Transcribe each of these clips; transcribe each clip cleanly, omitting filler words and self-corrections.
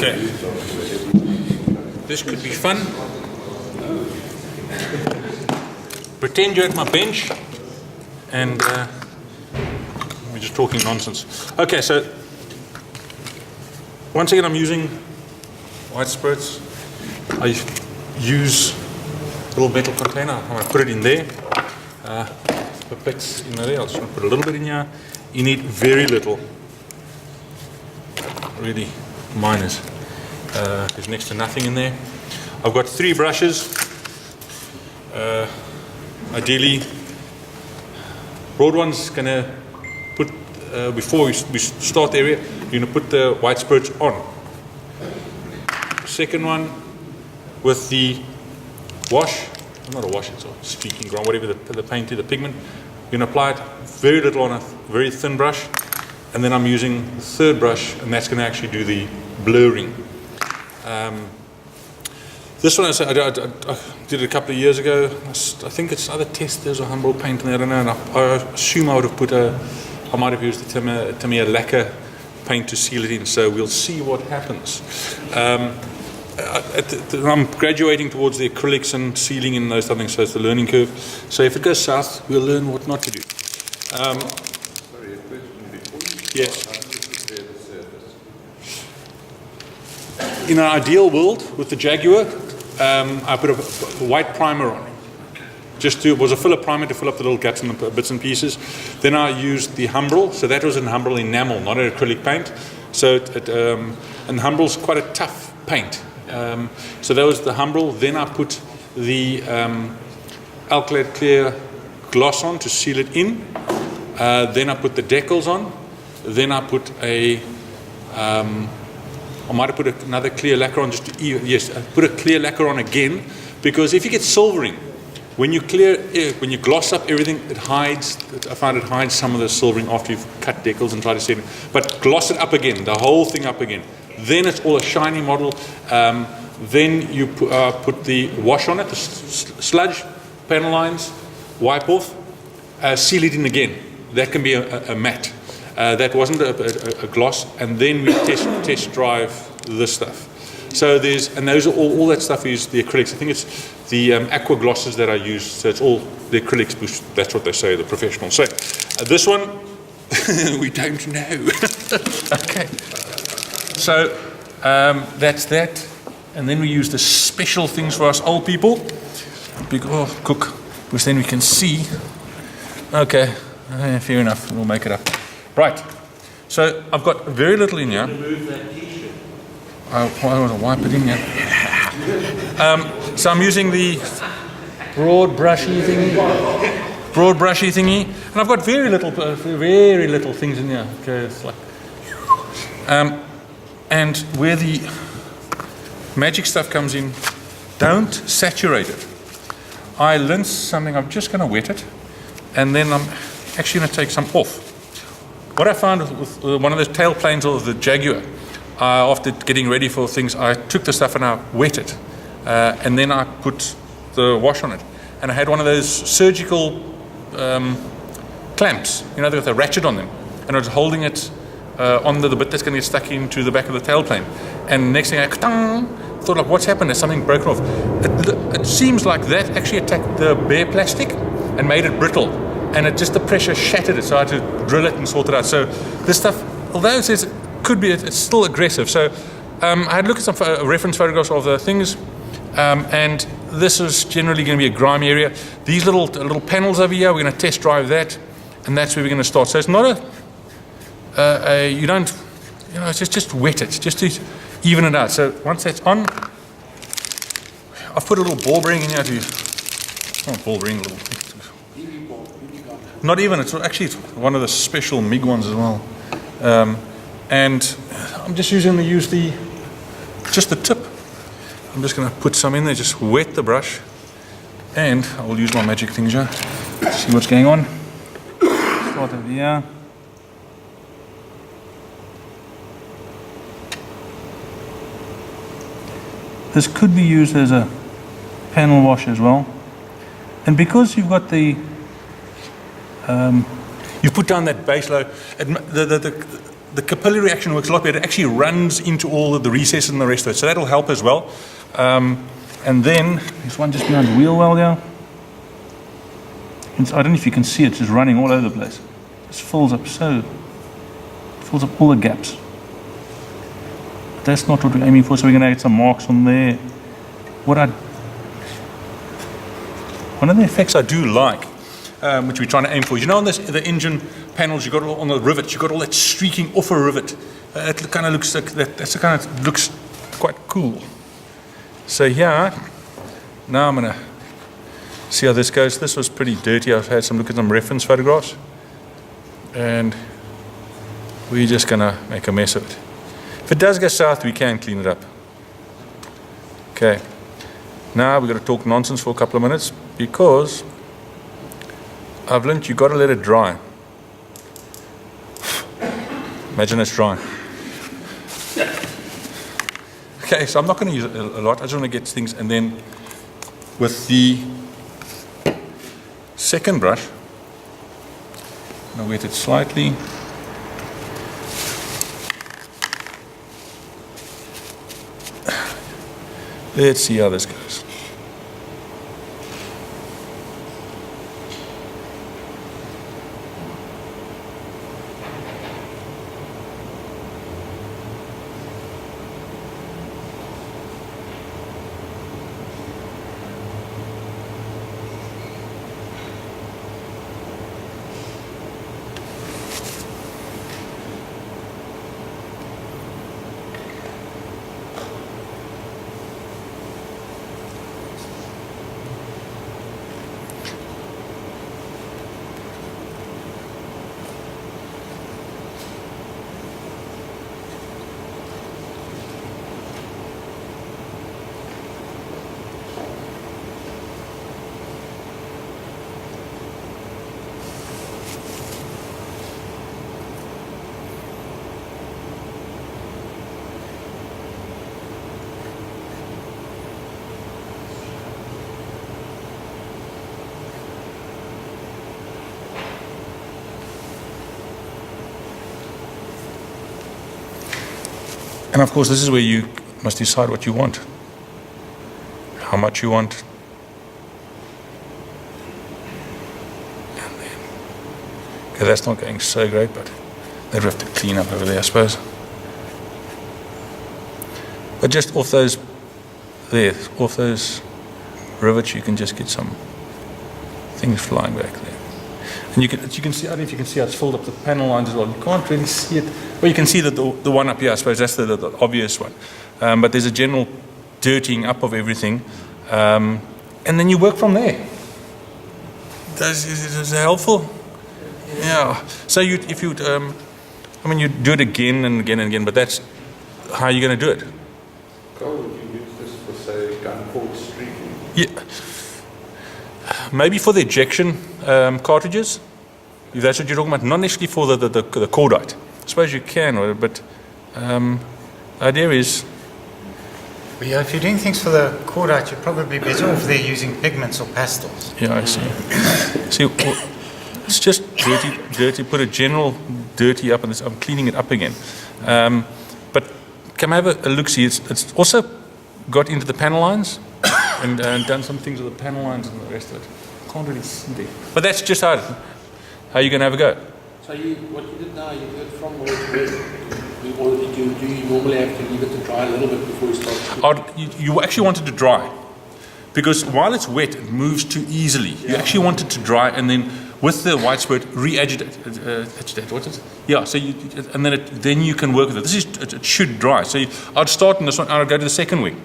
Okay. This could be fun. Pretend you're at my bench and we're just talking nonsense. Okay, so once again I'm using white spirits. I use a little metal container. I'm going to put it in there. Pipettes in there. I'll just put a little bit in here. You need very little. Really minors. There's next to nothing in there. I've got 3 brushes. Ideally, broad one's gonna put before we start the area. You're gonna put the white spirits on. Second one with the wash, not a wash, it's a speaking ground, whatever the paint is, the pigment. You're gonna apply it very little on a very thin brush, and then I'm using the third brush, and that's gonna actually do the blurring. This one I did it a couple of years ago. I think it's either Testers or Humboldt paint, and I don't know. And I assume I would have I might have used the Tamiya lacquer paint to seal it in. So we'll see what happens. I'm graduating towards the acrylics and sealing and those things, so it's the learning curve. So if it goes south, we'll learn what not to do. Sorry, a question before. Yes. How do you prepare the surface? In an ideal world with the Jaguar, I put a white primer on. It was a filler primer to fill up the little gaps and the bits and pieces. Then I used the Humbrol, so that was an Humbrol enamel, not an acrylic paint. So and Humbrol's quite a tough paint. So that was the Humbrol. Then I put the Alclad clear gloss on to seal it in. Then I put the decals on. Then I put I might have put another clear lacquer on just to yes, I put a clear lacquer on again, because if you get silvering, when you gloss up everything, it hides. I find it hides some of the silvering after you've cut decals and try to set it. But gloss it up again, the whole thing up again. Then it's all a shiny model. Then you put the wash on it, the sludge, panel lines, wipe off, seal it in again. That can be a matte. That wasn't a gloss, and then we test drive this stuff. So those are all that stuff is the acrylics. I think it's the aqua glosses that I use. So it's all the acrylics. That's what they say, the professionals. So this one we don't know. Okay. So that's that, and then we use the special things for us old people. Cook, which then we can see. Okay, fair enough. We'll make it up. Right, so I've got very little in here. I want to wipe it in here. So I'm using the broad brushy thingy, and I've got very little things in here. Okay, it's like, and where the magic stuff comes in, don't saturate it. I lint something. I'm just going to wet it, and then I'm actually going to take some off. What I found with one of the tail planes of the Jaguar, after getting ready for things, I took the stuff and I wet it, and then I put the wash on it. And I had one of those surgical clamps, you know, with a ratchet on them, and I was holding it on the bit that's going to get stuck into the back of the tail plane. And next thing I thought, like, what's happened? There's something broken off. It seems like that actually attacked the bare plastic and made it brittle. And the pressure shattered it, so I had to drill it and sort it out. So this stuff, although it says it could be, it's still aggressive. So I had looked at some reference photographs of the things, and this is generally going to be a grime area. These little panels over here, we're going to test drive that, and that's where we're going to start. So it's not it's just wet it, just to even it out. So once that's on, I've put a little ball bearing in here not even, it's actually one of the special MIG ones as well. And I'm just use the tip. I'm just going to put some in there, just wet the brush, and I will use my magic things here. See what's going on. Start over here. This could be used as a panel wash as well. And because you've got you put down that base load, the capillary action works a lot better. It actually runs into all of the recesses and the rest of it. So that'll help as well. And then there's one just behind the wheel well there. I don't know if you can see it, it's just running all over the place. It just fills up all the gaps. But that's not what we're aiming for, so we're going to add some marks on there. One of the effects I do like, which we're trying to aim for, you know, on the engine panels, you got all, on the rivets, you got all that streaking off a rivet. It kind of looks like that. That's the kind of looks quite cool. So yeah, now I'm gonna see how this goes. This was pretty dirty. I've had some look at some reference photographs, and we're just gonna make a mess of it. If it does go south, we can clean it up. Okay. Now we've got to talk nonsense for a couple of minutes because I've learned you've got to let it dry. Imagine it's dry. Okay, so I'm not going to use it a lot. I just want to get things, and then with the second brush, I'll wet it slightly. Let's see how this goes. And of course, this is where you must decide what you want, how much you want. And then, okay, that's not going so great, but they'd have to clean up over there, I suppose. But just off those rivets, you can just get some things flying back there. And you can see, I don't know if you can see how it's filled up the panel lines as well. You can't really see it. Well, you can see that the one up here, I suppose, that's the obvious one. But there's a general dirtying up of everything. And then you work from there. Is it helpful? Yeah. So you do it again and again and again, but that's how you're going to do it. Karl, would you use this for, say, gunport streaking? Yeah. Maybe for the ejection cartridges, if that's what you're talking about, not necessarily for the cordite. I suppose you can, but the idea is... Well, yeah, if you're doing things for the cordite, you're probably better off there using pigments or pastels. Yeah, I see. See, it's just dirty, put a general dirty up on this. I'm cleaning it up again. But come have a look-see. It's also got into the panel lines and done some things with the panel lines and the rest of it. Can't really see there. But that's just how you're going to have a go. So what you did now, you did from where it's red. Or do you normally have to leave it to dry a little bit before you start? You actually want it to dry. Because while it's wet, it moves too easily. You actually want it to dry, and then with the white spirit, re-agitate. What is it? Yeah, so and then you can work with it. It should dry. So I'd start on this one, I'd go to the second week.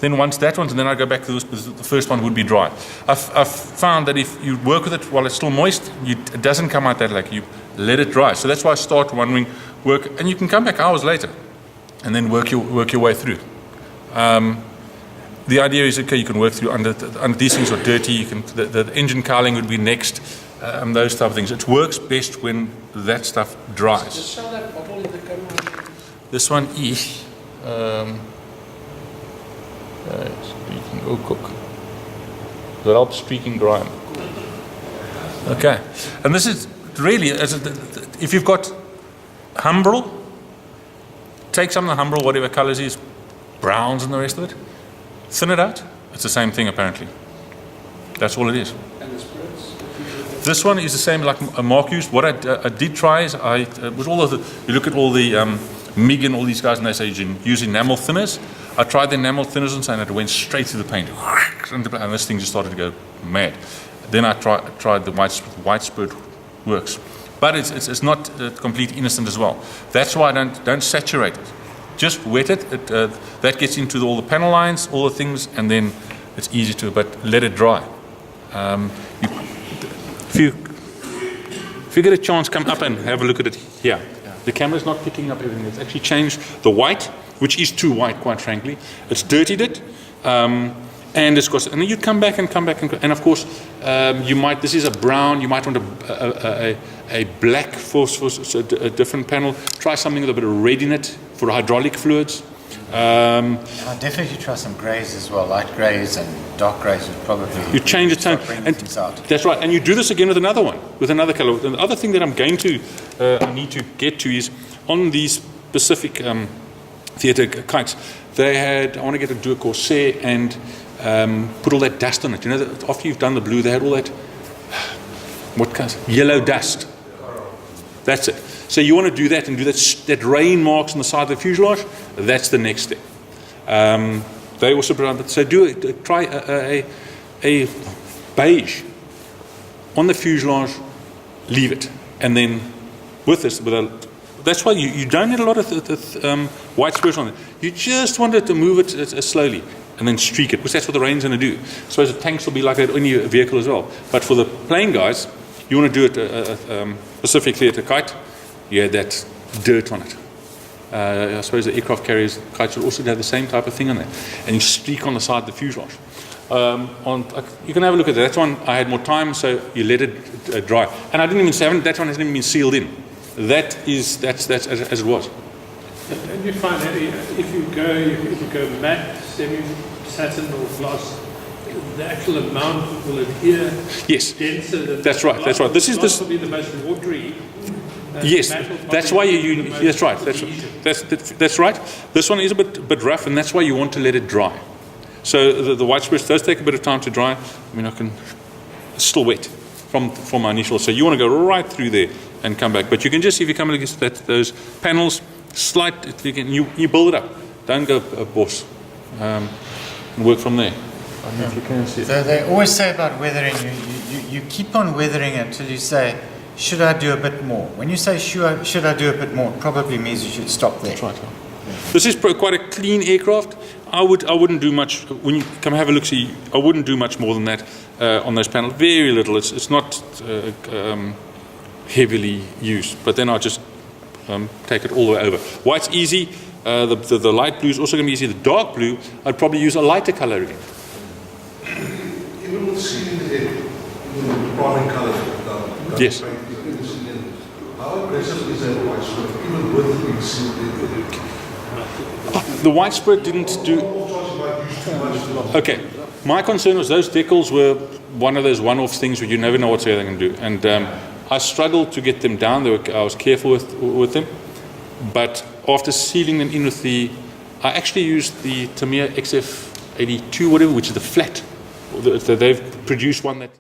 Then once that one, and then I go back to the first one would be dry. I've found that if you work with it while it's still moist, it doesn't come out that like you let it dry. So that's why I start one wing, work, and you can come back hours later, and then work your way through. The idea is, okay, you can work through under these things are dirty. You can the engine cowling would be next, those type of things. It works best when that stuff dries. Just show that bottle in the camera. This one is. Streaking, oh cook. That helps streaking grime. Okay, and this is really, if you've got Humbrel, take some of the Humbrel, whatever colors it is, browns and the rest of it, thin it out. It's the same thing apparently. That's all it is. And the spirits? This one is the same like Mark used. What I did try is with all of the, you look at all the MIG and all these guys and they say you use enamel thinners. I tried the enamel thinners and it went straight through the paint. And this thing just started to go mad. Then I tried the white spirit works. But it's not complete innocent as well. That's why I don't saturate it. Just wet it. That gets into all the panel lines, all the things, and then it's easy to, but let it dry. If you get a chance, come up and have a look at it here. The camera's not picking up everything. It's actually changed the white, which is too white, quite frankly. It's dirtied it. And it's got, and then you come back, and of course, this is a brown, you might want a black for a different panel. Try something with a bit of red in it for hydraulic fluids. I'll definitely try some greys as well, light greys and dark greys would probably. You change the tone, and that's right. And you do this again with another one, with another color. And the other thing that I'm going to, I need to get to is on these specific theatre kites. They had, I want to do a corsair and put all that dust on it. You know, after you've done the blue, they had all that, what kind of yellow dust. That's it. So you want to do that and do that rain marks on the side of the fuselage. That's the next step. They also put on, so try a beige on the fuselage, leave it, and then with this, that's why you don't need a lot of white spirit on it. You just want it to move it slowly and then streak it, because that's what the rain's going to do. I suppose the tanks will be like that in your vehicle as well. But for the plane guys, you want to do it specifically at a kite. You had that dirt on it. I suppose the aircraft carriers, kites will also have the same type of thing on there. And you streak on the side of the fuselage. You can have a look at that. That one, I had more time, so you let it dry. And I didn't even that one hasn't even been sealed in. That's as it was. And you find that if you go matte, semi-satin or gloss, the actual amount will adhere denser than that's right. That's right. This will be the most watery. Yes, that's why you. That's right. That's right. This one is a bit rough, and that's why you want to let it dry. So the white spirit does take a bit of time to dry. I mean, it's still wet from my initial. So you want to go right through there and come back. But you can just, if you come against those panels, you build it up. Don't go boss. And work from there. I don't know if you can see it. So they always say about weathering, you keep on weathering until you say, should I do a bit more? When you say, should I do a bit more, it probably means you should stop there. That's right. Yeah. This is quite a clean aircraft. I wouldn't do much, when you come have a look, see, I wouldn't do much more than that on those panels. Very little. It's not heavily used. But then I'll just take it all the way over. White's easy. The light blue is also going to be easy. The dark blue, I'd probably use a lighter color again. Even with sealing in primary colors, yes. How aggressive is that white spirit, even with being sealed in? The white spirit didn't do. Okay, my concern was those decals were one of those one-off things where you never know what they're going to do, and I struggled to get them down. I was careful with them, but after sealing them in with I actually used the Tamiya XF82 whatever, which is the flat. They've produced one that